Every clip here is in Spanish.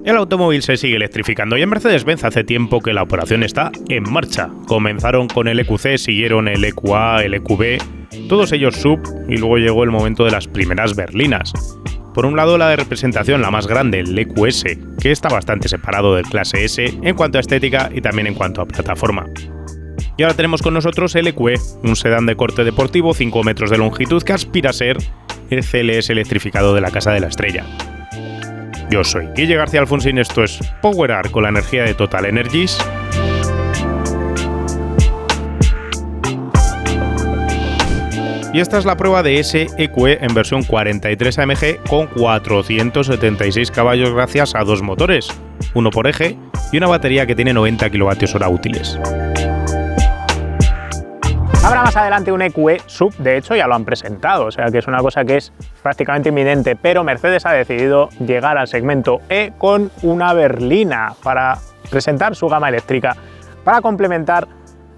El automóvil se sigue electrificando y en Mercedes-Benz hace tiempo que la operación está en marcha. Comenzaron con el EQC, siguieron el EQA, el EQB, todos ellos SUV, y luego llegó el momento de las primeras berlinas. Por un lado, la de representación, la más grande, el EQS, que está bastante separado del clase S en cuanto a estética y también en cuanto a plataforma. Y ahora tenemos con nosotros el EQE, un sedán de corte deportivo, 5 metros de longitud, que aspira a ser el CLS electrificado de la Casa de la Estrella. Yo soy Guille García Alfonsín, esto es Power Hour con la energía de Total Energies. Y esta es la prueba de ese EQE en versión 43 AMG con 476 caballos gracias a dos motores, uno por eje y una batería que tiene 90 kWh útiles. Habrá más adelante un EQE SUV, de hecho ya lo han presentado, o sea que es una cosa que es prácticamente inminente, pero Mercedes ha decidido llegar al segmento E con una berlina para presentar su gama eléctrica, para complementar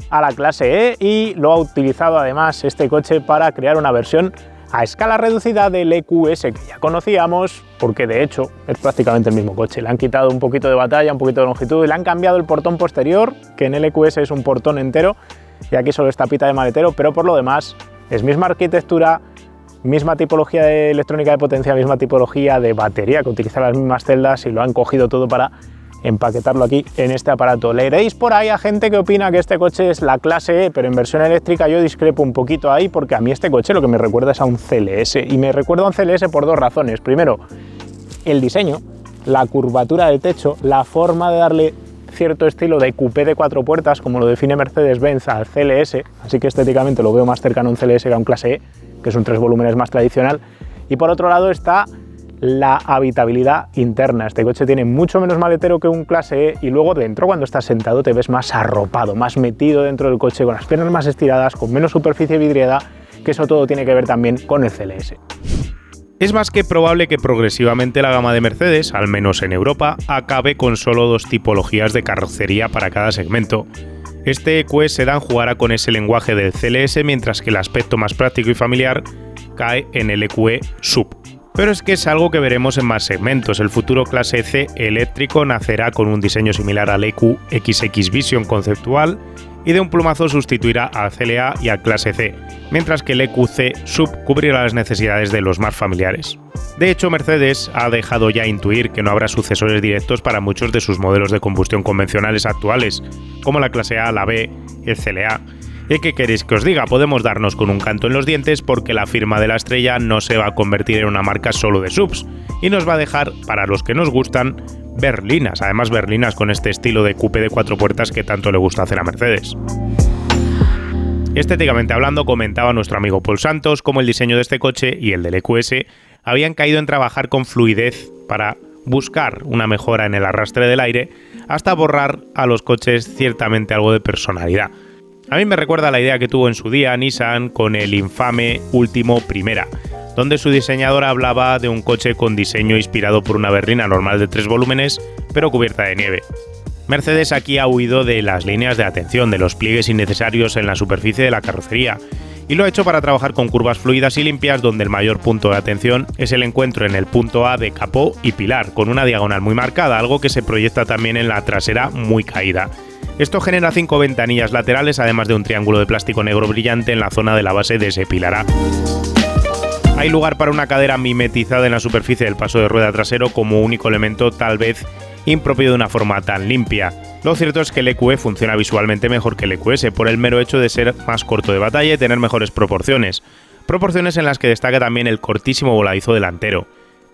a la clase E, y lo ha utilizado además este coche para crear una versión a escala reducida del EQS que ya conocíamos, porque de hecho es prácticamente el mismo coche. Le han quitado un poquito de batalla, un poquito de longitud, y le han cambiado el portón posterior, que en el EQS es un portón entero, y aquí solo es tapita de maletero, pero por lo demás es misma arquitectura, misma tipología de electrónica de potencia, misma tipología de batería, que utiliza las mismas celdas, y lo han cogido todo para empaquetarlo aquí en este aparato. Leeréis por ahí a gente que opina que este coche es la clase E, pero en versión eléctrica yo discrepo un poquito ahí, porque a mí este coche lo que me recuerda es a un CLS, y me recuerda a un CLS por dos razones. Primero, el diseño, la curvatura del techo, la forma de darle cierto estilo de coupé de 4 puertas, como lo define Mercedes-Benz al CLS, así que estéticamente lo veo más cercano a un CLS que a un clase E, que es un 3 volúmenes más tradicional. Y por otro lado está la habitabilidad interna. Este coche tiene mucho menos maletero que un clase E, y luego dentro, cuando estás sentado, te ves más arropado, más metido dentro del coche, con las piernas más estiradas, con menos superficie vidriada, que eso todo tiene que ver también con el CLS. Es más que probable que progresivamente la gama de Mercedes, al menos en Europa, acabe con solo dos tipologías de carrocería para cada segmento. Este EQE sedán jugará con ese lenguaje del CLS, mientras que el aspecto más práctico y familiar cae en el EQE SUV. Pero es que es algo que veremos en más segmentos. El futuro clase C eléctrico nacerá con un diseño similar al EQ XX Vision conceptual, y de un plumazo sustituirá al CLA y al clase C, mientras que el EQC SUV cubrirá las necesidades de los más familiares. De hecho, Mercedes ha dejado ya intuir que no habrá sucesores directos para muchos de sus modelos de combustión convencionales actuales, como la clase A, la B, el CLA. ¿Y qué queréis que os diga? Podemos darnos con un canto en los dientes, porque la firma de la Estrella no se va a convertir en una marca solo de SUVs, y nos va a dejar, para los que nos gustan, berlinas, además berlinas con este estilo de coupé de 4 puertas que tanto le gusta hacer a Mercedes. Estéticamente hablando, comentaba nuestro amigo Paul Santos cómo el diseño de este coche y el del EQS habían caído en trabajar con fluidez para buscar una mejora en el arrastre del aire, hasta borrar a los coches ciertamente algo de personalidad. A mí me recuerda la idea que tuvo en su día Nissan con el infame Último Primera, donde su diseñador hablaba de un coche con diseño inspirado por una berlina normal de 3 volúmenes, pero cubierta de nieve. Mercedes aquí ha huido de las líneas de atención, de los pliegues innecesarios en la superficie de la carrocería, y lo ha hecho para trabajar con curvas fluidas y limpias, donde el mayor punto de atención es el encuentro en el punto A de capó y pilar, con una diagonal muy marcada, algo que se proyecta también en la trasera muy caída. Esto genera 5 ventanillas laterales, además de un triángulo de plástico negro brillante en la zona de la base de ese pilar A. Hay lugar para una cadera mimetizada en la superficie del paso de rueda trasero como único elemento tal vez impropio de una forma tan limpia. Lo cierto es que el EQE funciona visualmente mejor que el EQS por el mero hecho de ser más corto de batalla y tener mejores proporciones. Proporciones en las que destaca también el cortísimo voladizo delantero.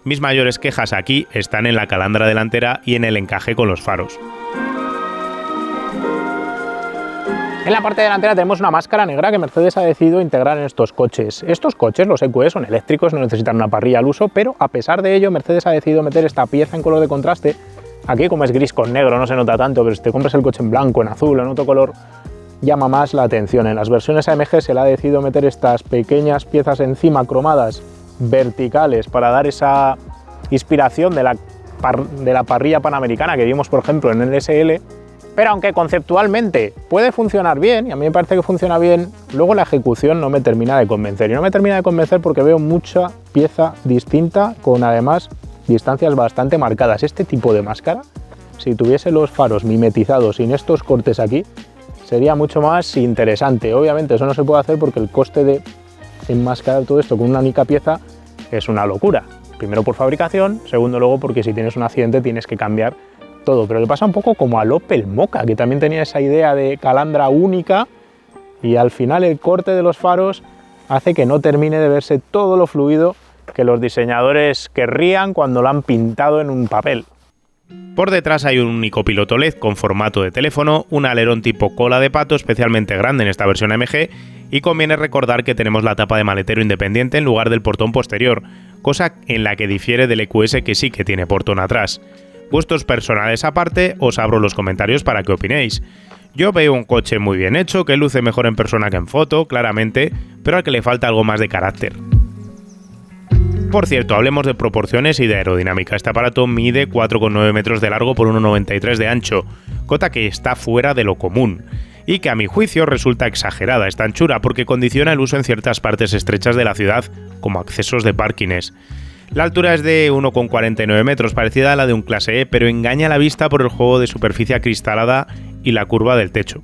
Mis mayores quejas aquí están en la calandra delantera y en el encaje con los faros. En la parte delantera tenemos una máscara negra que Mercedes ha decidido integrar en estos coches. Estos coches, los EQE, son eléctricos, no necesitan una parrilla al uso, pero a pesar de ello Mercedes ha decidido meter esta pieza en color de contraste. Aquí, como es gris con negro, no se nota tanto, pero si te compras el coche en blanco, en azul o en otro color, llama más la atención. En las versiones AMG se le ha decidido meter estas pequeñas piezas encima cromadas verticales para dar esa inspiración de la parrilla panamericana que vimos, por ejemplo, en el SL. Pero aunque conceptualmente puede funcionar bien, y a mí me parece que funciona bien, luego la ejecución no me termina de convencer. Y no me termina de convencer porque veo mucha pieza distinta, con además distancias bastante marcadas. Este tipo de máscara, si tuviese los faros mimetizados sin estos cortes aquí, sería mucho más interesante. Obviamente eso no se puede hacer porque el coste de enmascarar todo esto con una única pieza es una locura. Primero por fabricación, segundo luego porque si tienes un accidente tienes que cambiar todo. Pero le pasa un poco como al Opel Mokka, que también tenía esa idea de calandra única y al final el corte de los faros hace que no termine de verse todo lo fluido que los diseñadores querrían cuando lo han pintado en un papel. Por detrás hay un único piloto LED con formato de teléfono, un alerón tipo cola de pato especialmente grande en esta versión AMG, y conviene recordar que tenemos la tapa de maletero independiente en lugar del portón posterior, cosa en la que difiere del EQS, que sí que tiene portón atrás. Gustos personales aparte, os abro los comentarios para que opinéis. Yo veo un coche muy bien hecho, que luce mejor en persona que en foto, claramente, pero al que le falta algo más de carácter. Por cierto, hablemos de proporciones y de aerodinámica. Este aparato mide 4,9 metros de largo por 1,93 de ancho, cota que está fuera de lo común, y que a mi juicio resulta exagerada esta anchura porque condiciona el uso en ciertas partes estrechas de la ciudad, como accesos de parkings. La altura es de 1,49 metros, parecida a la de un clase E, pero engaña a la vista por el juego de superficie acristalada y la curva del techo.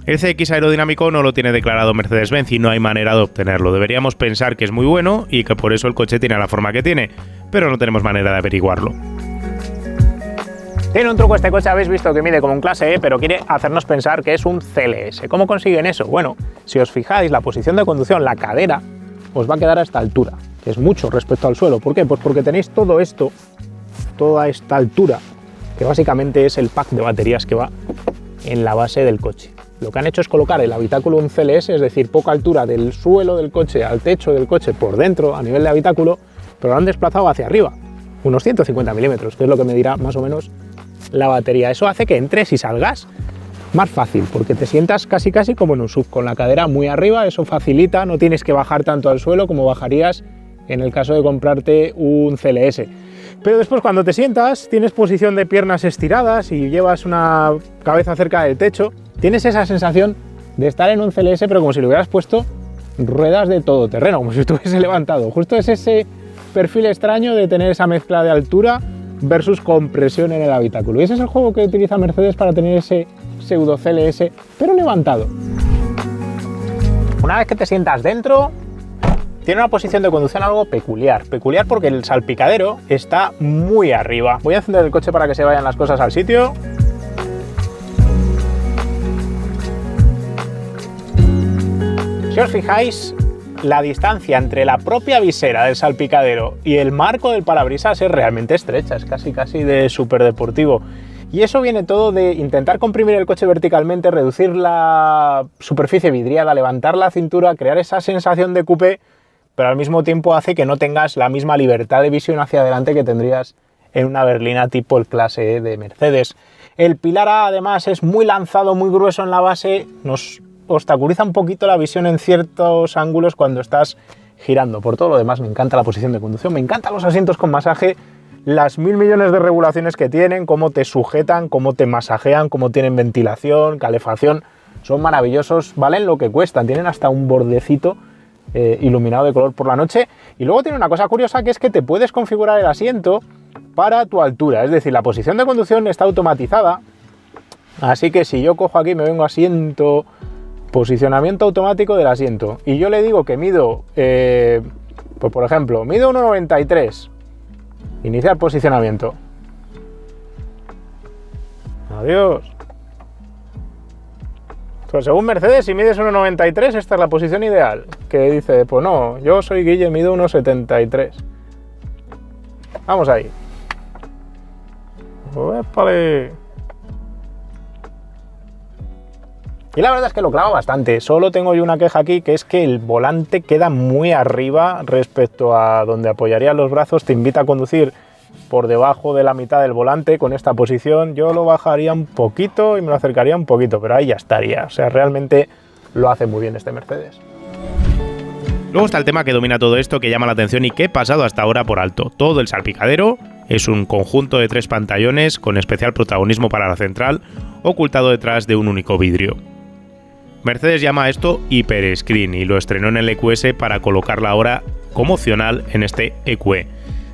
El CX aerodinámico no lo tiene declarado Mercedes-Benz y no hay manera de obtenerlo. Deberíamos pensar que es muy bueno y que por eso el coche tiene la forma que tiene, pero no tenemos manera de averiguarlo. Tiene un truco este coche, habéis visto que mide como un clase E, pero quiere hacernos pensar que es un CLS. ¿Cómo consiguen eso? Bueno, si os fijáis, la posición de conducción, la cadera, os va a quedar a esta altura, que es mucho respecto al suelo. ¿Por qué? Pues porque tenéis todo esto, toda esta altura, que básicamente es el pack de baterías que va en la base del coche. Lo que han hecho es colocar el habitáculo un CLS, es decir, poca altura del suelo del coche al techo del coche por dentro, a nivel de habitáculo, pero lo han desplazado hacia arriba, unos 150 milímetros, que es lo que me dirá más o menos la batería. Eso hace que entres y salgas más fácil, porque te sientas casi como en un SUV, con la cadera muy arriba. Eso facilita, no tienes que bajar tanto al suelo como bajarías en el caso de comprarte un CLS. Pero después, cuando te sientas, tienes posición de piernas estiradas y llevas una cabeza cerca del techo, tienes esa sensación de estar en un CLS, pero como si le hubieras puesto ruedas de todoterreno, como si estuviese levantado. Justo es ese perfil extraño de tener esa mezcla de altura versus compresión en el habitáculo. Y ese es el juego que utiliza Mercedes para tener ese pseudo CLS, pero levantado. Una vez que te sientas dentro, tiene una posición de conducción algo peculiar. Peculiar porque el salpicadero está muy arriba. Voy a encender el coche para que se vayan las cosas al sitio. Si os fijáis, la distancia entre la propia visera del salpicadero y el marco del parabrisas es realmente estrecha, es casi de superdeportivo. Y eso viene todo de intentar comprimir el coche verticalmente, reducir la superficie vidriada, levantar la cintura, crear esa sensación de coupé, pero al mismo tiempo hace que no tengas la misma libertad de visión hacia adelante que tendrías en una berlina tipo el clase E de Mercedes. El pilar A además es muy lanzado, muy grueso en la base, nos obstaculiza un poquito la visión en ciertos ángulos cuando estás girando. Por todo lo demás me encanta la posición de conducción, me encantan los asientos con masaje, las 1000 millones de regulaciones que tienen, cómo te sujetan, cómo te masajean, cómo tienen ventilación, calefacción, son maravillosos, valen lo que cuestan, tienen hasta un bordecito iluminado de color por la noche. Y luego tiene una cosa curiosa, que es que te puedes configurar el asiento para tu altura, es decir, la posición de conducción está automatizada, así que si yo cojo aquí, me vengo a asiento, posicionamiento automático del asiento, y yo le digo que mido, pues por ejemplo, mido 1,93, iniciar posicionamiento, adiós. Pues según Mercedes, si mides 1,93, esta es la posición ideal, que dice, pues no, yo soy Guille, mido 1,73, vamos ahí. ¡Épale! Y la verdad es que lo clavo bastante. Solo tengo yo una queja aquí, que es que el volante queda muy arriba respecto a donde apoyarían los brazos. Te invita a conducir por debajo de la mitad del volante con esta posición. Yo lo bajaría un poquito y me lo acercaría un poquito, pero ahí ya estaría. O sea, realmente lo hace muy bien este Mercedes. Luego está el tema que domina todo esto, que llama la atención y que he pasado hasta ahora por alto. Todo el salpicadero es un conjunto de 3 pantallones con especial protagonismo para la central, ocultado detrás de un único vidrio. Mercedes llama a esto Hyper Screen y lo estrenó en el EQS para colocarla ahora como opcional en este EQE.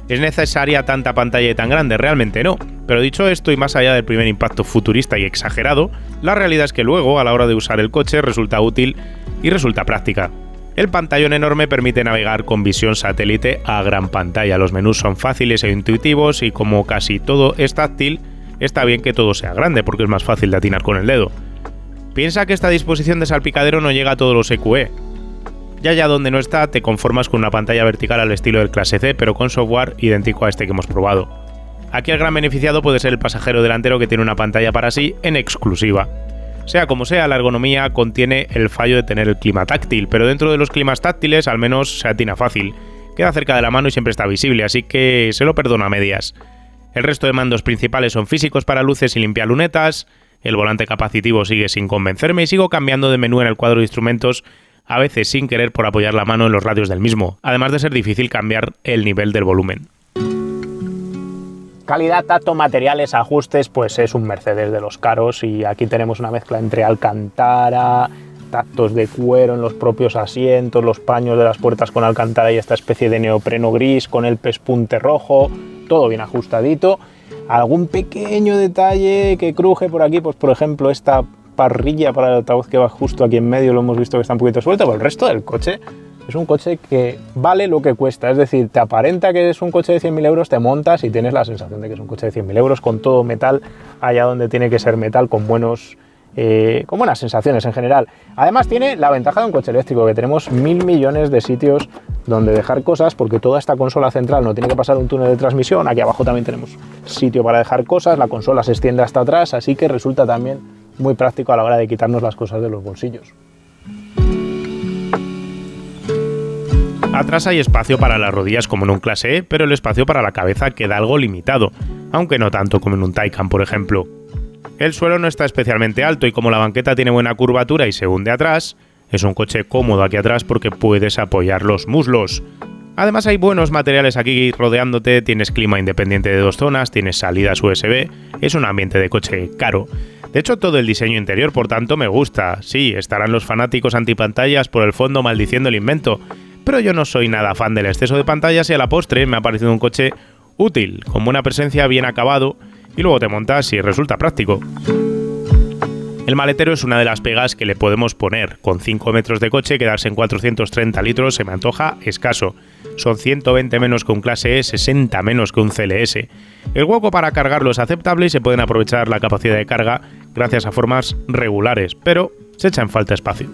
¿Es necesaria tanta pantalla y tan grande? Realmente no. Pero dicho esto, y más allá del primer impacto futurista y exagerado, la realidad es que luego, a la hora de usar el coche, resulta útil y resulta práctica. El pantallón enorme permite navegar con visión satélite a gran pantalla. Los menús son fáciles e intuitivos y como casi todo es táctil, está bien que todo sea grande porque es más fácil de atinar con el dedo. Piensa que esta disposición de salpicadero no llega a todos los EQE. Ya donde no está, te conformas con una pantalla vertical al estilo del Clase C, pero con software idéntico a este que hemos probado. Aquí el gran beneficiado puede ser el pasajero delantero, que tiene una pantalla para sí en exclusiva. Sea como sea, la ergonomía contiene el fallo de tener el clima táctil, pero dentro de los climas táctiles al menos se atina fácil. Queda cerca de la mano y siempre está visible, así que se lo perdono a medias. El resto de mandos principales son físicos para luces y limpialunetas. El volante capacitivo sigue sin convencerme y sigo cambiando de menú en el cuadro de instrumentos, a veces sin querer por apoyar la mano en los radios del mismo, además de ser difícil cambiar el nivel del volumen. Calidad, tacto, materiales, ajustes, pues es un Mercedes de los caros y aquí tenemos una mezcla entre alcantara, tactos de cuero en los propios asientos, los paños de las puertas con alcantara y esta especie de neopreno gris con el pespunte rojo, todo bien ajustadito. Algún pequeño detalle que cruje por aquí, pues por ejemplo esta parrilla para el altavoz que va justo aquí en medio, lo hemos visto que está un poquito suelto, pero el resto del coche es un coche que vale lo que cuesta, es decir, te aparenta que es un coche de 100.000 euros, te montas y tienes la sensación de que es un coche de 100.000 euros con todo metal allá donde tiene que ser metal, con buenas sensaciones en general. Además tiene la ventaja de un coche eléctrico, que tenemos 1.000 millones de sitios donde dejar cosas, porque toda esta consola central no tiene que pasar un túnel de transmisión, aquí abajo también tenemos sitio para dejar cosas, la consola se extiende hasta atrás, así que resulta también muy práctico a la hora de quitarnos las cosas de los bolsillos. Atrás hay espacio para las rodillas como en un Clase E, pero el espacio para la cabeza queda algo limitado, aunque no tanto como en un Taycan, por ejemplo. El suelo no está especialmente alto y como la banqueta tiene buena curvatura y se hunde atrás, es un coche cómodo aquí atrás porque puedes apoyar los muslos. Además hay buenos materiales aquí rodeándote, tienes clima independiente de 2 zonas, tienes salidas USB, es un ambiente de coche caro. De hecho, todo el diseño interior, por tanto, me gusta. Sí, estarán los fanáticos antipantallas por el fondo maldiciendo el invento, pero yo no soy nada fan del exceso de pantallas y a la postre me ha parecido un coche útil, con buena presencia, bien acabado, y luego te montas y resulta práctico. El maletero es una de las pegas que le podemos poner. Con 5 metros de coche, quedarse en 430 litros se me antoja escaso. Son 120 menos que un Clase E, 60 menos que un CLS. El hueco para cargarlo es aceptable y se pueden aprovechar la capacidad de carga gracias a formas regulares, pero se echa en falta espacio.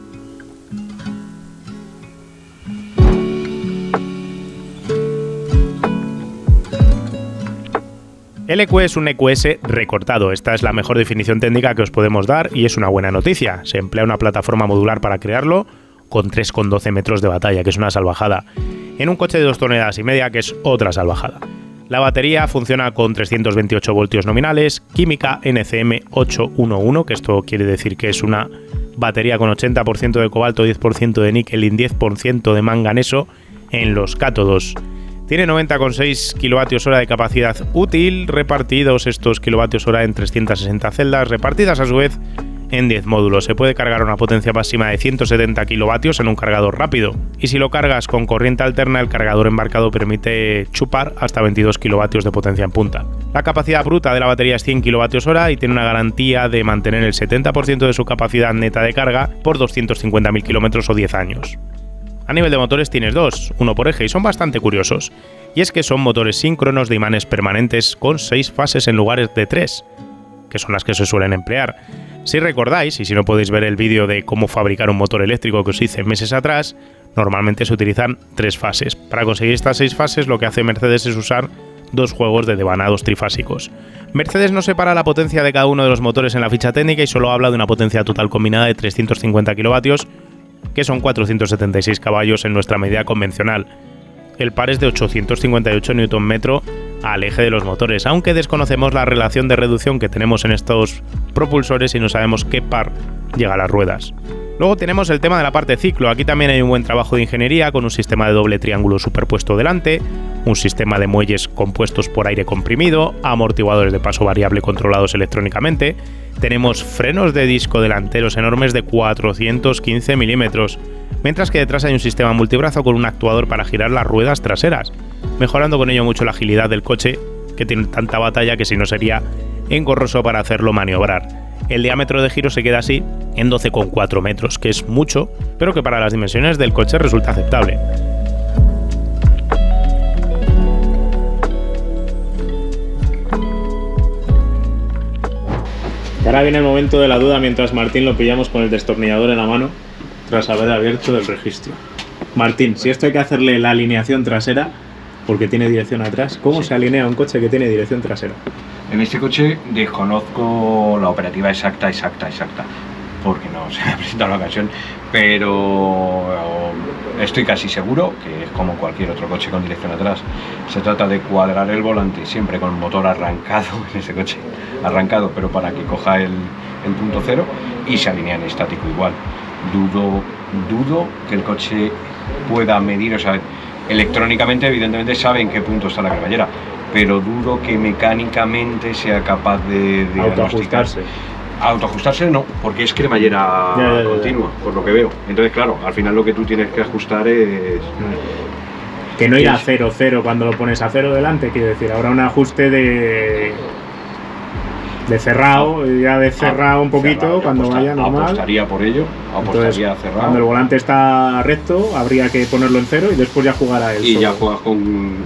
El EQE es un EQS recortado, esta es la mejor definición técnica que os podemos dar y es una buena noticia. Se emplea una plataforma modular para crearlo con 3,12 metros de batalla, que es una salvajada, en un coche de 2,5 toneladas, que es otra salvajada. La batería funciona con 328 voltios nominales, química NCM 811, que esto quiere decir que es una batería con 80% de cobalto, 10% de níquel y 10% de manganeso en los cátodos. Tiene 90,6 kWh de capacidad útil, repartidos estos kWh en 360 celdas, repartidas a su vez en 10 módulos. Se puede cargar a una potencia máxima de 170 kW en un cargador rápido. Y si lo cargas con corriente alterna, el cargador embarcado permite chupar hasta 22 kW de potencia en punta. La capacidad bruta de la batería es 100 kWh y tiene una garantía de mantener el 70% de su capacidad neta de carga por 250.000 km o 10 años. A nivel de motores tienes 2, uno por eje, y son bastante curiosos. Y es que son motores síncronos de imanes permanentes con 6 fases en lugar de 3, que son las que se suelen emplear. Si recordáis, y si no podéis ver el vídeo de cómo fabricar un motor eléctrico que os hice meses atrás, normalmente se utilizan 3 fases. Para conseguir estas 6 fases, lo que hace Mercedes es usar 2 juegos de devanados trifásicos. Mercedes no separa la potencia de cada uno de los motores en la ficha técnica y solo habla de una potencia total combinada de 350 kilovatios, que son 476 caballos en nuestra medida convencional. El par es de 858 Nm al eje de los motores, aunque desconocemos la relación de reducción que tenemos en estos propulsores y no sabemos qué par llega a las ruedas. Luego tenemos el tema de la parte ciclo. Aquí también hay un buen trabajo de ingeniería con un sistema de doble triángulo superpuesto delante, un sistema de muelles compuestos por aire comprimido, amortiguadores de paso variable controlados electrónicamente. Tenemos frenos de disco delanteros enormes de 415 milímetros, mientras que detrás hay un sistema multibrazo con un actuador para girar las ruedas traseras. mejorando con ello mucho la agilidad del coche, que tiene tanta batalla que si no sería engorroso para hacerlo maniobrar. El diámetro de giro se queda así en 12,4 metros, que es mucho, pero que para las dimensiones del coche resulta aceptable. Ahora viene el momento de la duda mientras Martín lo pillamos con el destornillador en la mano tras haber abierto el registro. Martín, si esto hay que hacerle la alineación trasera porque tiene dirección atrás, ¿cómo se alinea un coche que tiene dirección trasera? En este coche desconozco la operativa exacta, porque no se me ha presentado la ocasión, pero estoy casi seguro que es como cualquier otro coche con dirección atrás. Se trata de cuadrar el volante siempre con el motor arrancado en ese coche, arrancado, pero para que coja el punto cero, y se alinea en estático igual. Dudo que el coche pueda medir, o sea, electrónicamente evidentemente sabe en qué punto está la cremallera, pero dudo que mecánicamente sea capaz de autoajustarse. Autoajustarse no, porque es cremallera continua, por lo que veo. Entonces, claro, al final lo que tú tienes que ajustar es... Que no irá a 0,0 cuando lo pones a 0 delante, quiero decir, habrá un ajuste de cerrado, ya de cerrado un poquito cerrado, cuando vaya normal. Apostaría por ello, apostaría entonces, cerrado. Cuando el volante está recto, habría que ponerlo en 0 y después ya jugar a él. Y solo. ya juegas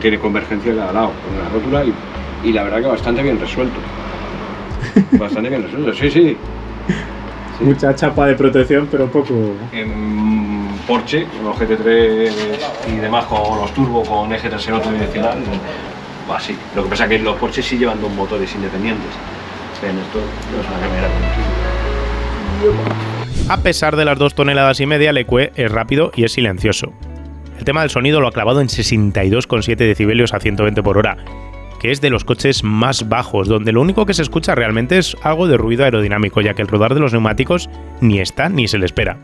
tiene convergencia de cada lado, con una rótula y la verdad que bastante bien resuelto. Bastante bien resuelto, sí. Mucha chapa de protección, pero poco. En Porsche, con los GT3 y demás, con los turbo, con eje trasero tridireccional, así. Lo que pasa es que los Porsche sí llevan dos motores independientes. En esto no es una camioneta continua. A pesar de las 2,5 toneladas, el EQE es rápido y es silencioso. El tema del sonido lo ha clavado en 62,7 decibelios a 120 por hora, que es de los coches más bajos, donde lo único que se escucha realmente es algo de ruido aerodinámico, ya que el rodar de los neumáticos ni está ni se le espera.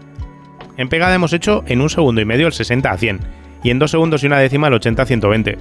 En pegada hemos hecho en 1,5 segundos el 60 a 100, y en 2 segundos y una décima el 80 a 120.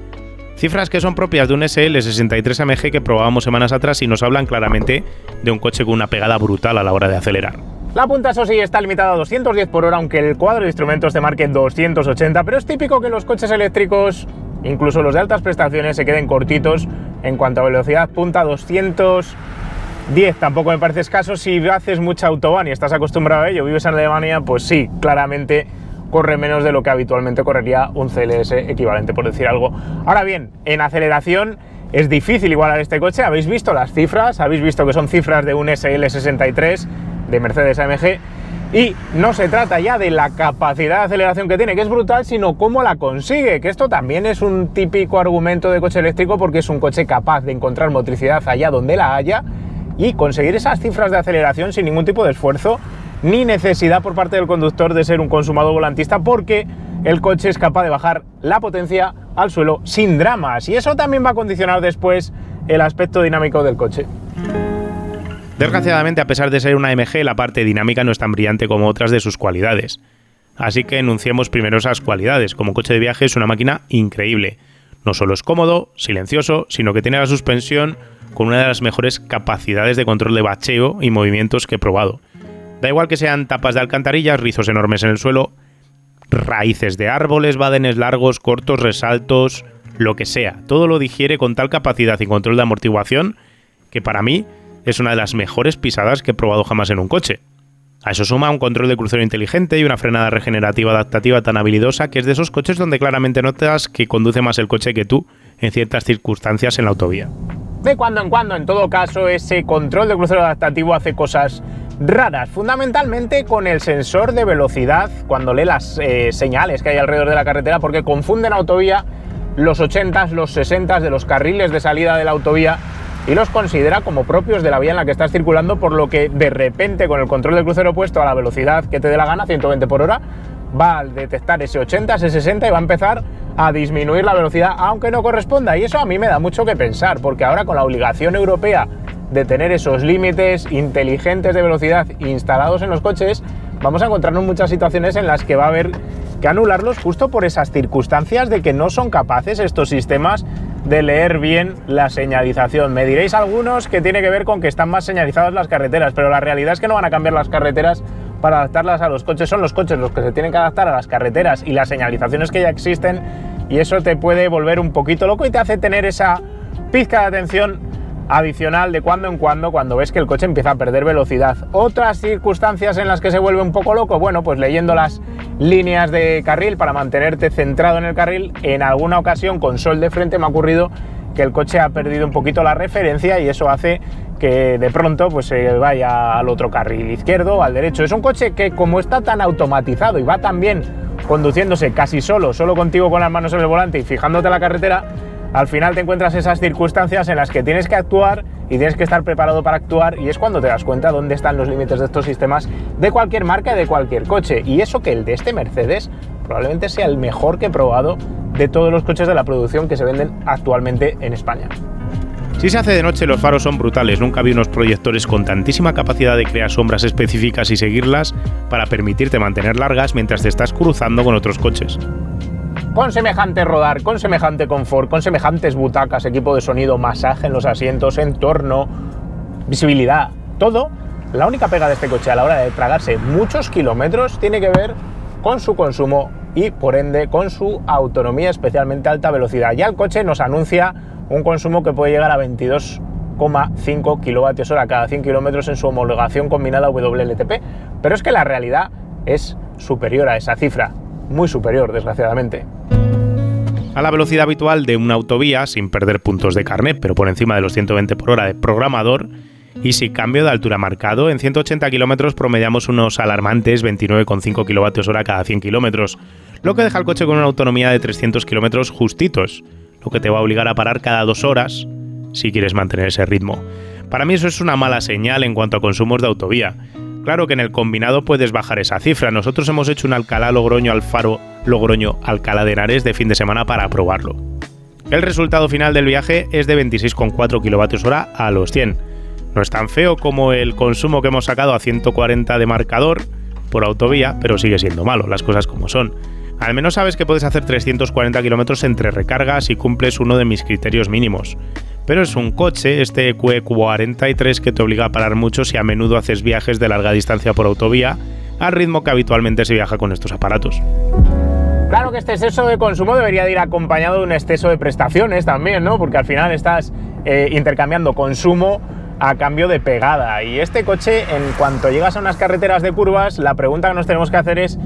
Cifras que son propias de un SL63 AMG que probábamos semanas atrás y nos hablan claramente de un coche con una pegada brutal a la hora de acelerar. La punta, eso sí, está limitada a 210 por hora, aunque el cuadro de instrumentos te marque 280, pero es típico que los coches eléctricos, incluso los de altas prestaciones, se queden cortitos en cuanto a velocidad punta. 210 tampoco me parece escaso si haces mucha autobahn y estás acostumbrado a ello, vives en Alemania, pues sí, claramente corre menos de lo que habitualmente correría un CLS equivalente, por decir algo. Ahora bien, en aceleración es difícil igualar este coche. Habéis visto las cifras, habéis visto que son cifras de un SL63 de Mercedes AMG, y no se trata ya de la capacidad de aceleración que tiene, que es brutal, sino cómo la consigue, que esto también es un típico argumento de coche eléctrico, porque es un coche capaz de encontrar motricidad allá donde la haya y conseguir esas cifras de aceleración sin ningún tipo de esfuerzo ni necesidad por parte del conductor de ser un consumado volantista, porque el coche es capaz de bajar la potencia al suelo sin dramas, y eso también va a condicionar después el aspecto dinámico del coche. Desgraciadamente, a pesar de ser una AMG, la parte dinámica no es tan brillante como otras de sus cualidades. Así que enunciemos primero esas cualidades. Como coche de viaje es una máquina increíble. No solo es cómodo, silencioso, sino que tiene la suspensión con una de las mejores capacidades de control de bacheo y movimientos que he probado. Da igual que sean tapas de alcantarillas, rizos enormes en el suelo, raíces de árboles, badenes largos, cortos, resaltos, lo que sea. Todo lo digiere con tal capacidad y control de amortiguación que para mí es una de las mejores pisadas que he probado jamás en un coche. A eso suma un control de crucero inteligente y una frenada regenerativa adaptativa tan habilidosa que es de esos coches donde claramente notas que conduce más el coche que tú en ciertas circunstancias en la autovía. De cuando en cuando, en todo caso, ese control de crucero adaptativo hace cosas raras, fundamentalmente con el sensor de velocidad cuando lee las señales que hay alrededor de la carretera, porque confunde en autovía los 80s, los 60s de los carriles de salida de la autovía y los considera como propios de la vía en la que estás circulando, por lo que de repente con el control de crucero puesto a la velocidad que te dé la gana, 120 por hora, va a detectar ese 80, ese 60 y va a empezar a disminuir la velocidad aunque no corresponda, y eso a mí me da mucho que pensar, porque ahora con la obligación europea de tener esos límites inteligentes de velocidad instalados en los coches, vamos a encontrarnos muchas situaciones en las que va a haber que anularlos justo por esas circunstancias de que no son capaces estos sistemas de leer bien la señalización. Me diréis algunos que tiene que ver con que están más señalizadas las carreteras, pero la realidad es que no van a cambiar las carreteras para adaptarlas a los coches. Son los coches los que se tienen que adaptar a las carreteras y las señalizaciones que ya existen, y eso te puede volver un poquito loco y te hace tener esa pizca de atención adicional de cuando en cuando ves que el coche empieza a perder velocidad. Otras circunstancias en las que se vuelve un poco loco, bueno, pues leyendo las líneas de carril para mantenerte centrado en el carril. En alguna ocasión con sol de frente me ha ocurrido que el coche ha perdido un poquito la referencia y eso hace que de pronto pues se vaya al otro carril izquierdo o al derecho. Es un coche que, como está tan automatizado y va tan bien conduciéndose casi solo contigo con las manos en el volante y fijándote en la carretera, al final te encuentras esas circunstancias en las que tienes que actuar y tienes que estar preparado para actuar, y es cuando te das cuenta dónde están los límites de estos sistemas de cualquier marca y de cualquier coche. Y eso que el de este Mercedes probablemente sea el mejor que he probado de todos los coches de la producción que se venden actualmente en España. Si se hace de noche, los faros son brutales. Nunca vi unos proyectores con tantísima capacidad de crear sombras específicas y seguirlas para permitirte mantener largas mientras te estás cruzando con otros coches. Con semejante rodar, con semejante confort, con semejantes butacas, equipo de sonido, masaje en los asientos, entorno, visibilidad, todo, la única pega de este coche a la hora de tragarse muchos kilómetros tiene que ver con su consumo y, por ende, con su autonomía, especialmente a alta velocidad. Ya el coche nos anuncia un consumo que puede llegar a 22,5 kWh cada 100 km en su homologación combinada WLTP, pero es que la realidad es superior a esa cifra, muy superior, desgraciadamente. A la velocidad habitual de una autovía, sin perder puntos de carnet, pero por encima de los 120 por hora de programador, y sin cambio de altura marcado, en 180 km promediamos unos alarmantes 29,5 kWh cada 100 km, lo que deja el coche con una autonomía de 300 km justitos, lo que te va a obligar a parar cada 2 horas si quieres mantener ese ritmo. Para mí eso es una mala señal en cuanto a consumos de autovía. Claro que en el combinado puedes bajar esa cifra. Nosotros hemos hecho un Alcalá-Logroño-Alfaro, Logroño-Alcalá de Henares de fin de semana para probarlo. El resultado final del viaje es de 26,4 kWh a los 100. No es tan feo como el consumo que hemos sacado a 140 de marcador por autovía, pero sigue siendo malo, las cosas como son. Al menos sabes que puedes hacer 340 km entre recargas y cumples uno de mis criterios mínimos. Pero es un coche, este EQE43, que te obliga a parar mucho si a menudo haces viajes de larga distancia por autovía, al ritmo que habitualmente se viaja con estos aparatos. Claro que este exceso de consumo debería de ir acompañado de un exceso de prestaciones también, ¿no? Porque al final estás intercambiando consumo a cambio de pegada. Y este coche, en cuanto llegas a unas carreteras de curvas, la pregunta que nos tenemos que hacer es: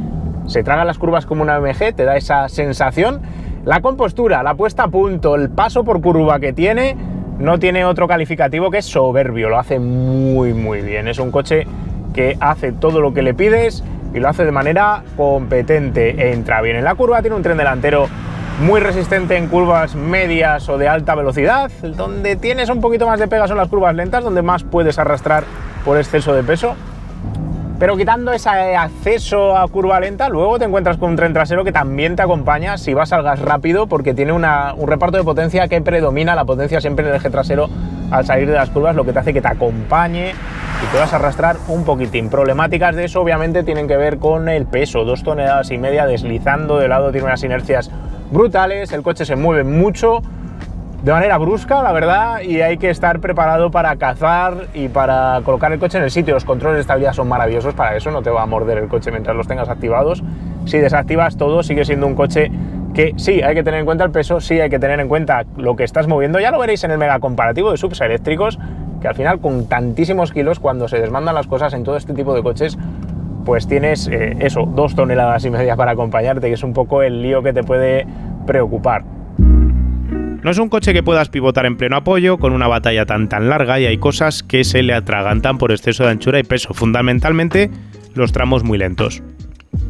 ¿se tragan las curvas como una AMG? ¿Te da esa sensación? La compostura, la puesta a punto, el paso por curva que tiene, no tiene otro calificativo que soberbio. Lo hace muy muy bien. Es un coche que hace todo lo que le pides y lo hace de manera competente. Entra bien en la curva, tiene un tren delantero muy resistente en curvas medias o de alta velocidad. Donde tienes un poquito más de pega son las curvas lentas, donde más puedes arrastrar por exceso de peso. Pero quitando ese acceso a curva lenta, luego te encuentras con un tren trasero que también te acompaña si vas al gas rápido, porque tiene un reparto de potencia que predomina la potencia siempre en el eje trasero al salir de las curvas, lo que te hace que te acompañe y te vas a arrastrar un poquitín. Problemáticas de eso obviamente tienen que ver con el peso, 2,5 toneladas deslizando de lado, tiene unas inercias brutales, el coche se mueve mucho, de manera brusca, la verdad, y hay que estar preparado para cazar y para colocar el coche en el sitio. Los controles de estabilidad son maravillosos para eso, no te va a morder el coche mientras los tengas activados. Si desactivas todo, sigue siendo un coche que sí, hay que tener en cuenta el peso, sí hay que tener en cuenta lo que estás moviendo. Ya lo veréis en el mega comparativo de subs eléctricos, que al final con tantísimos kilos, cuando se desmandan las cosas en todo este tipo de coches, pues tienes 2,5 toneladas para acompañarte, que es un poco el lío que te puede preocupar. No es un coche que puedas pivotar en pleno apoyo con una batalla tan larga, y hay cosas que se le atragantan por exceso de anchura y peso, fundamentalmente los tramos muy lentos.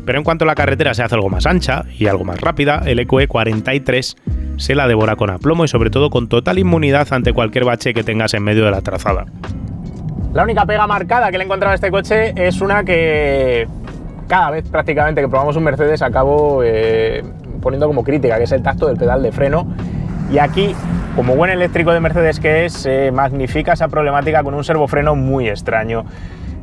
Pero en cuanto la carretera se hace algo más ancha y algo más rápida, el EQE43 se la devora con aplomo y sobre todo con total inmunidad ante cualquier bache que tengas en medio de la trazada. La única pega marcada que le he encontrado a este coche es una que cada vez prácticamente que probamos un Mercedes acabo poniendo como crítica, que es el tacto del pedal de freno. Y aquí, como buen eléctrico de Mercedes que es, magnifica esa problemática con un servofreno muy extraño.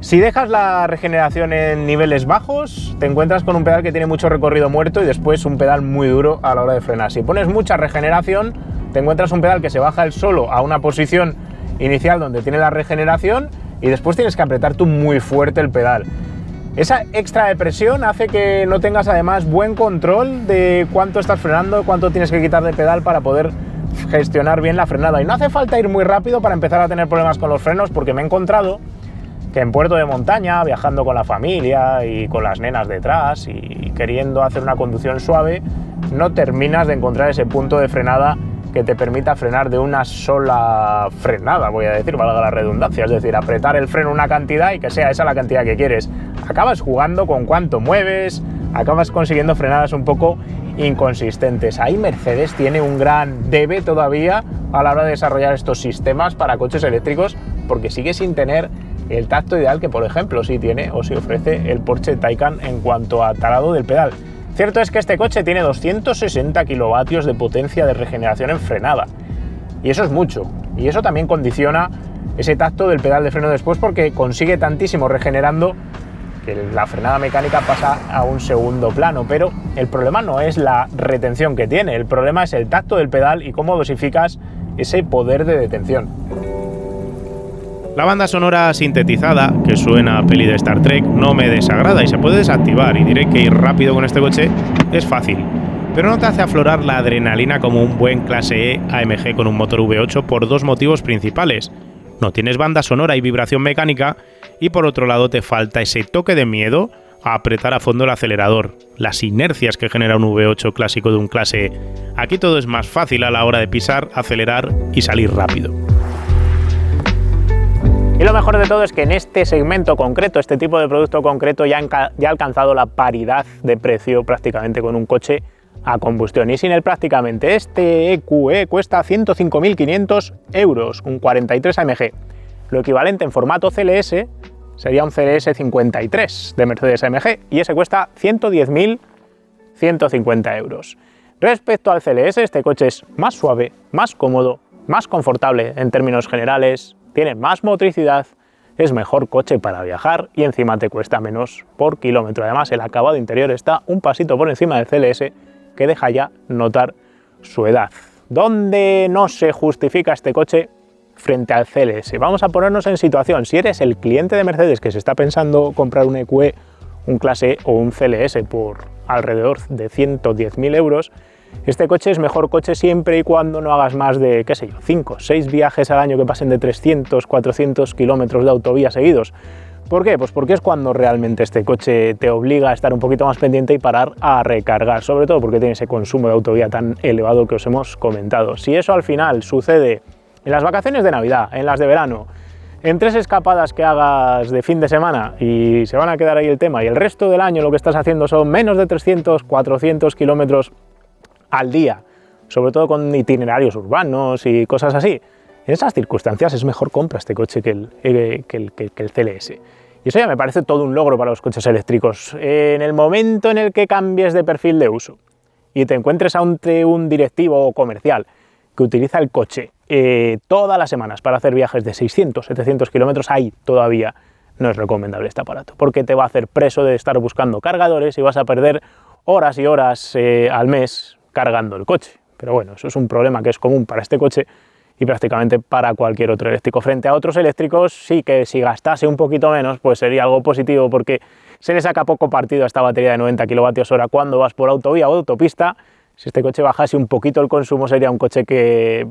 Si dejas la regeneración en niveles bajos, te encuentras con un pedal que tiene mucho recorrido muerto y después un pedal muy duro a la hora de frenar. Si pones mucha regeneración, te encuentras un pedal que se baja él solo a una posición inicial donde tiene la regeneración y después tienes que apretar tú muy fuerte el pedal. Esa extra de presión hace que no tengas además buen control de cuánto estás frenando, cuánto tienes que quitar de pedal para poder gestionar bien la frenada. Y no hace falta ir muy rápido para empezar a tener problemas con los frenos, porque me he encontrado que en puerto de montaña, viajando con la familia y con las nenas detrás y queriendo hacer una conducción suave, no terminas de encontrar ese punto de frenada que te permita frenar de una sola frenada, voy a decir, valga la redundancia, es decir, apretar el freno una cantidad y que sea esa la cantidad que quieres. Acabas jugando con cuánto mueves, acabas consiguiendo frenadas un poco inconsistentes. Ahí Mercedes tiene un gran debe todavía a la hora de desarrollar estos sistemas para coches eléctricos, porque sigue sin tener el tacto ideal que, por ejemplo, sí tiene o sí ofrece el Porsche Taycan en cuanto a talado del pedal. Cierto es que este coche tiene 260 kilovatios de potencia de regeneración en frenada, y eso es mucho, y eso también condiciona ese tacto del pedal de freno después, porque consigue tantísimo regenerando que la frenada mecánica pasa a un segundo plano. Pero el problema no es la retención que tiene, el problema es el tacto del pedal y cómo dosificas ese poder de detención. La banda sonora sintetizada, que suena a peli de Star Trek, no me desagrada y se puede desactivar, y diré que ir rápido con este coche es fácil, pero no te hace aflorar la adrenalina como un buen clase E AMG con un motor V8 por dos motivos principales. No tienes banda sonora y vibración mecánica, y por otro lado te falta ese toque de miedo a apretar a fondo el acelerador, las inercias que genera un V8 clásico de un clase E. Aquí todo es más fácil a la hora de pisar, acelerar y salir rápido. Y lo mejor de todo es que en este segmento concreto, este tipo de producto concreto, ya ha alcanzado la paridad de precio prácticamente con un coche a combustión. Y sin él prácticamente, este EQE cuesta 105.500 euros, un 43 AMG. Lo equivalente en formato CLS sería un CLS 53 de Mercedes AMG, y ese cuesta 110.150 euros. Respecto al CLS, este coche es más suave, más cómodo, más confortable en términos generales, tiene más motricidad, es mejor coche para viajar y encima te cuesta menos por kilómetro. Además, el acabado interior está un pasito por encima del CLS, que deja ya notar su edad. ¿Dónde no se justifica este coche frente al CLS? Vamos a ponernos en situación. Si eres el cliente de Mercedes que se está pensando comprar un EQE, un clase E o un CLS por alrededor de 110.000 euros, este coche es mejor coche siempre y cuando no hagas más de, 5 o 6 viajes al año que pasen de 300, 400 kilómetros de autovía seguidos. ¿Por qué? Pues porque es cuando realmente este coche te obliga a estar un poquito más pendiente y parar a recargar, sobre todo porque tiene ese consumo de autovía tan elevado que os hemos comentado. Si eso al final sucede en las vacaciones de Navidad, en las de verano, en 3 escapadas que hagas de fin de semana y se van a quedar ahí el tema, y el resto del año lo que estás haciendo son menos de 300, 400 kilómetros al día, sobre todo con itinerarios urbanos y cosas así, en esas circunstancias es mejor compra este coche que el CLS. Y eso ya me parece todo un logro para los coches eléctricos. En el momento en el que cambies de perfil de uso y te encuentres ante un directivo o comercial que utiliza el coche todas las semanas para hacer viajes de 600, 700 kilómetros, ahí todavía no es recomendable este aparato, porque te va a hacer preso de estar buscando cargadores y vas a perder horas y horas al mes cargando el coche. Pero bueno, eso es un problema que es común para este coche y prácticamente para cualquier otro eléctrico. Frente a otros eléctricos, sí que si gastase un poquito menos, pues sería algo positivo, porque se le saca poco partido a esta batería de 90 kWh cuando vas por autovía o autopista. Si este coche bajase un poquito el consumo, sería un coche que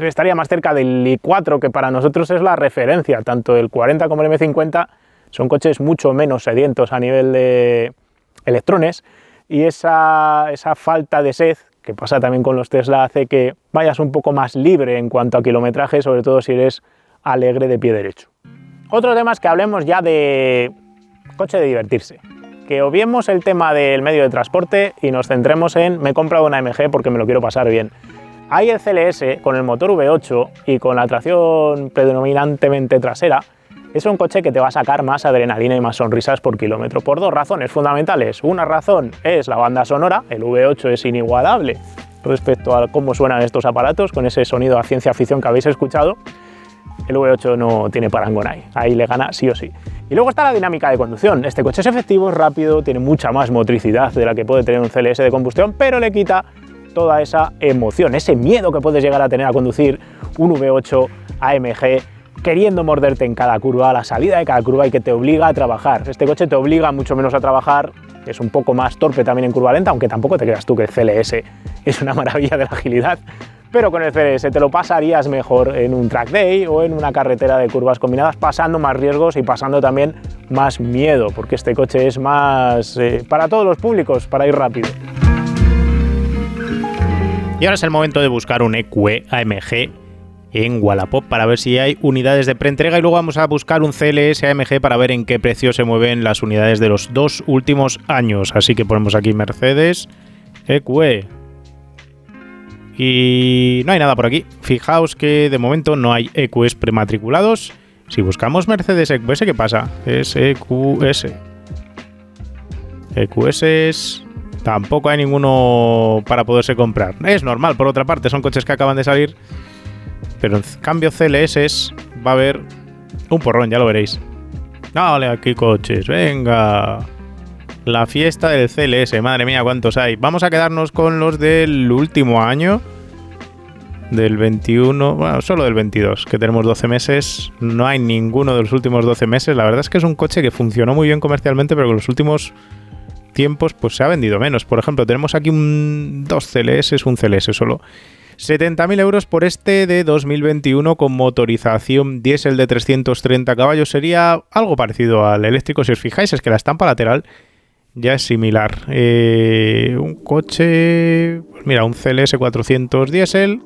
estaría más cerca del i4, que para nosotros es la referencia. Tanto el 40 como el M50 son coches mucho menos sedientos a nivel de electrones, y esa falta de sed que pasa también con los Tesla hace que vayas un poco más libre en cuanto a kilometraje, sobre todo si eres alegre de pie derecho. Otro tema es que hablemos ya de coche de divertirse, que obviemos el tema del medio de transporte y nos centremos en me he comprado una AMG porque me lo quiero pasar bien. Hay el CLS con el motor V8 y con la tracción predominantemente trasera. Es un coche que te va a sacar más adrenalina y más sonrisas por kilómetro, por 2 razones fundamentales. Una razón es la banda sonora, el V8 es inigualable respecto a cómo suenan estos aparatos, con ese sonido a ciencia ficción que habéis escuchado. El V8 no tiene parangón ahí le gana sí o sí. Y luego está la dinámica de conducción. Este coche es efectivo, es rápido, tiene mucha más motricidad de la que puede tener un CLS de combustión, pero le quita toda esa emoción, ese miedo que puedes llegar a tener a conducir un V8 AMG queriendo morderte en cada curva, a la salida de cada curva, y que te obliga a trabajar. Este coche te obliga mucho menos a trabajar, es un poco más torpe también en curva lenta, aunque tampoco te creas tú que el CLS es una maravilla de la agilidad, pero con el CLS te lo pasarías mejor en un track day o en una carretera de curvas combinadas, pasando más riesgos y pasando también más miedo, porque este coche es más para todos los públicos, para ir rápido. Y ahora es el momento de buscar un EQE AMG en Wallapop para ver si hay unidades de preentrega, y luego vamos a buscar un CLS AMG para ver en qué precio se mueven las unidades de los 2 últimos años. Así que ponemos aquí Mercedes EQE y no hay nada por aquí. Fijaos que de momento no hay EQEs prematriculados. Si buscamos Mercedes EQS, ¿qué pasa? Es EQS. EQS tampoco hay ninguno para poderse comprar. Es normal, por otra parte, son coches que acaban de salir. Pero en cambio CLS va a haber un porrón, ya lo veréis. Dale aquí coches, venga. La fiesta del CLS, madre mía, cuántos hay. Vamos a quedarnos con los del último año. Del 21, bueno, solo del 22, que tenemos 12 meses. No hay ninguno de los últimos 12 meses. La verdad es que es un coche que funcionó muy bien comercialmente, pero con los últimos tiempos pues se ha vendido menos. Por ejemplo, tenemos aquí dos CLS, un CLS solo. 70.000 euros por este de 2021 con motorización diésel de 330 caballos. Sería algo parecido al eléctrico. Si os fijáis, es que la estampa lateral ya es similar. Un coche, pues mira, un CLS 400 diésel.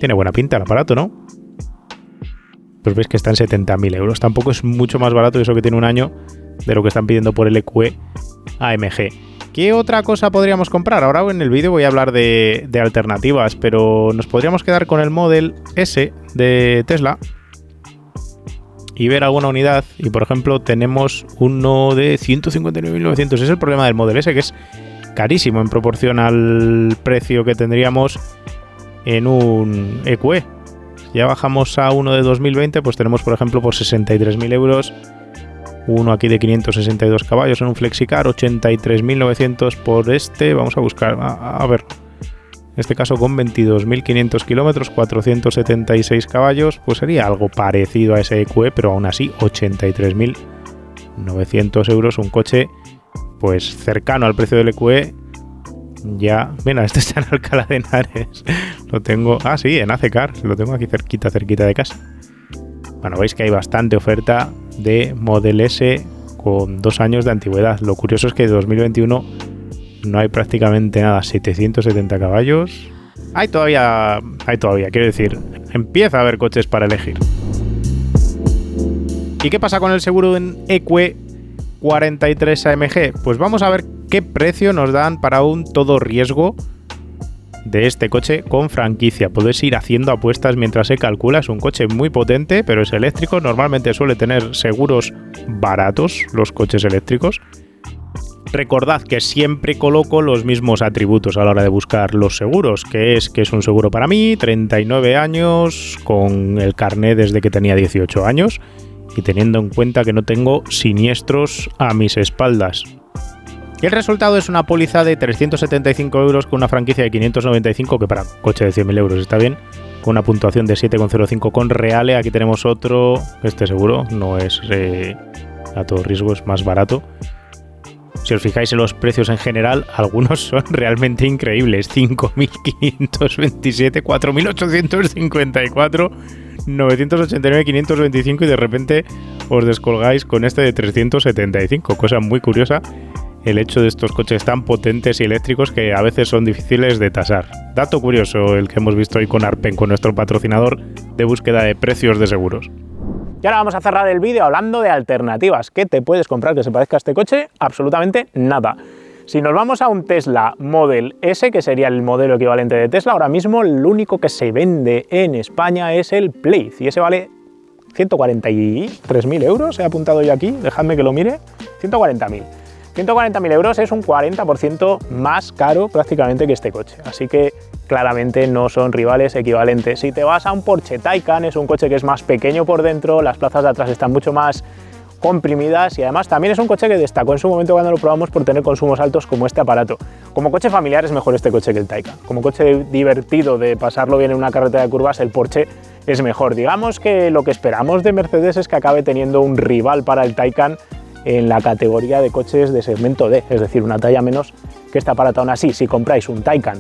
Tiene buena pinta el aparato, ¿no? Pues veis que está en 70.000 euros. Tampoco es mucho más barato, eso que tiene un año, de lo que están pidiendo por el EQE AMG. ¿Qué otra cosa podríamos comprar? Ahora en el vídeo voy a hablar de alternativas, pero nos podríamos quedar con el Model S de Tesla y ver alguna unidad. Y por ejemplo tenemos uno de 159.900. Es el problema del Model S, que es carísimo en proporción al precio que tendríamos en un EQE. Si ya bajamos a uno de 2020, pues tenemos por ejemplo por 63.000 euros uno aquí de 562 caballos en un FlexiCar, 83.900 por este. Vamos a buscar, a ver, en este caso con 22.500 kilómetros, 476 caballos, pues sería algo parecido a ese EQE, pero aún así 83.900 euros, un coche pues cercano al precio del EQE. Ya, mira, este está en Alcalá de Henares, lo tengo, sí, en ACECAR, lo tengo aquí cerquita de casa. Bueno, veis que hay bastante oferta de Model S con 2 años de antigüedad. Lo curioso es que de 2021 no hay prácticamente nada. 770 caballos. Hay todavía, quiero decir, empieza a haber coches para elegir. ¿Y qué pasa con el seguro en EQE 43 AMG? Pues vamos a ver qué precio nos dan para un todo riesgo de este coche con franquicia. Podéis ir haciendo apuestas mientras se calcula. Es un coche muy potente, pero es eléctrico. Normalmente suele tener seguros baratos los coches eléctricos. Recordad que siempre coloco los mismos atributos a la hora de buscar los seguros, que es un seguro para mí, 39 años, con el carné desde que tenía 18 años y teniendo en cuenta que no tengo siniestros a mis espaldas. Y el resultado es una póliza de 375 euros con una franquicia de 595, que para un coche de 100.000 euros está bien, con una puntuación de 7,05 con Reale. Aquí tenemos otro, este seguro no es a todo riesgo, es más barato. Si os fijáis en los precios en general, algunos son realmente increíbles. 5.527, 4.854, 989, 525 y de repente os descolgáis con este de 375. Cosa muy curiosa el hecho de estos coches tan potentes y eléctricos que a veces son difíciles de tasar. Dato curioso el que hemos visto hoy con Arpen, con nuestro patrocinador de búsqueda de precios de seguros. Y ahora vamos a cerrar el vídeo hablando de alternativas. ¿Qué te puedes comprar que se parezca a este coche? Absolutamente nada. Si nos vamos a un Tesla Model S, que sería el modelo equivalente de Tesla, ahora mismo el único que se vende en España es el Plaid, y ese vale 143.000 euros, he apuntado yo aquí, dejadme que lo mire, 140.000. 140.000 euros es un 40% más caro prácticamente que este coche, así que claramente no son rivales equivalentes. Si te vas a un Porsche Taycan, es un coche que es más pequeño por dentro, las plazas de atrás están mucho más comprimidas y además también es un coche que destacó en su momento cuando lo probamos por tener consumos altos como este aparato. Como coche familiar es mejor este coche que el Taycan. Como coche divertido de pasarlo bien en una carretera de curvas, el Porsche es mejor. Digamos que lo que esperamos de Mercedes es que acabe teniendo un rival para el Taycan en la categoría de coches de segmento D, es decir, una talla menos que este aparato. Aún así, si compráis un Taycan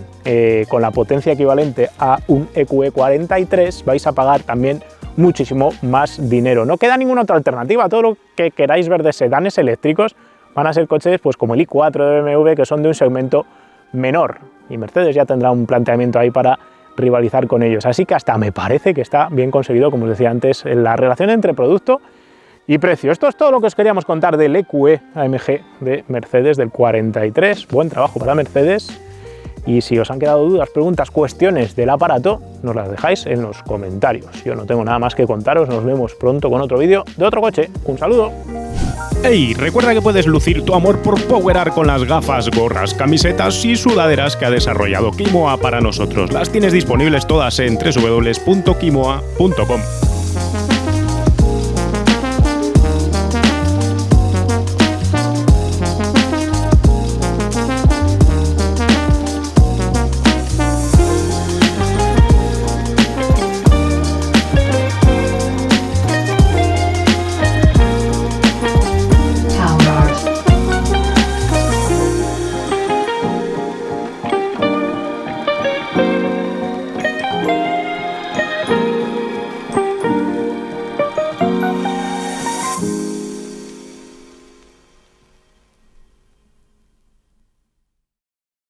con la potencia equivalente a un EQE 43, vais a pagar también muchísimo más dinero. No queda ninguna otra alternativa. Todo lo que queráis ver de sedanes eléctricos van a ser coches pues, como el i4 de BMW, que son de un segmento menor. Y Mercedes ya tendrá un planteamiento ahí para rivalizar con ellos. Así que hasta me parece que está bien conseguido, como os decía antes, la relación entre producto y precio. Esto es todo lo que os queríamos contar del EQE AMG de Mercedes del 43. Buen trabajo para Mercedes. Y si os han quedado dudas, preguntas, cuestiones del aparato, nos las dejáis en los comentarios. Yo no tengo nada más que contaros. Nos vemos pronto con otro vídeo de otro coche. Un saludo. ¡Hey! Recuerda que puedes lucir tu amor por Powerar con las gafas, gorras, camisetas y sudaderas que ha desarrollado Kimoa para nosotros. Las tienes disponibles todas en www.kimoa.com.